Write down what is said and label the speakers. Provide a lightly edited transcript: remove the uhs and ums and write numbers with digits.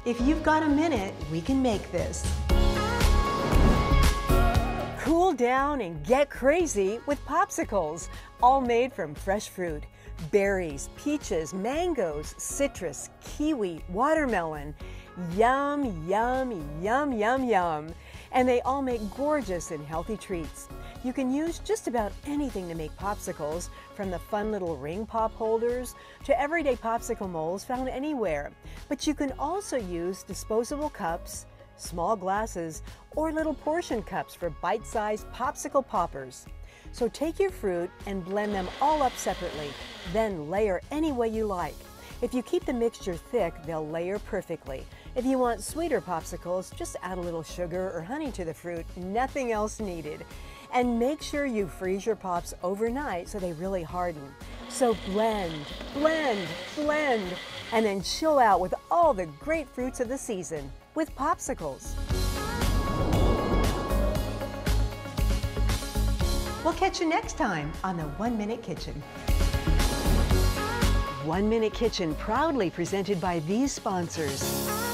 Speaker 1: If you've got a minute, we can make this. Cool down and get crazy with Popsicles, all made from fresh fruit. Berries, peaches, mangoes, citrus, kiwi, watermelon. Yum, yum, yum, yum, yum. And they all make gorgeous and healthy treats. You can use just about anything to make popsicles, from the fun little ring pop holders to everyday popsicle molds found anywhere. But you can also use disposable cups, small glasses, or little portion cups for bite-sized popsicle poppers. So take your fruit and blend them all up separately, then layer any way you like. If you keep the mixture thick, they'll layer perfectly. If you want sweeter popsicles, just add a little sugar or honey to the fruit, nothing else needed. And make sure you freeze your pops overnight so they really harden. So blend, blend, blend, and then chill out with all the great fruits of the season with Popsicles. We'll catch you next time on the 1 Minute Kitchen. 1 Minute Kitchen proudly presented by these sponsors.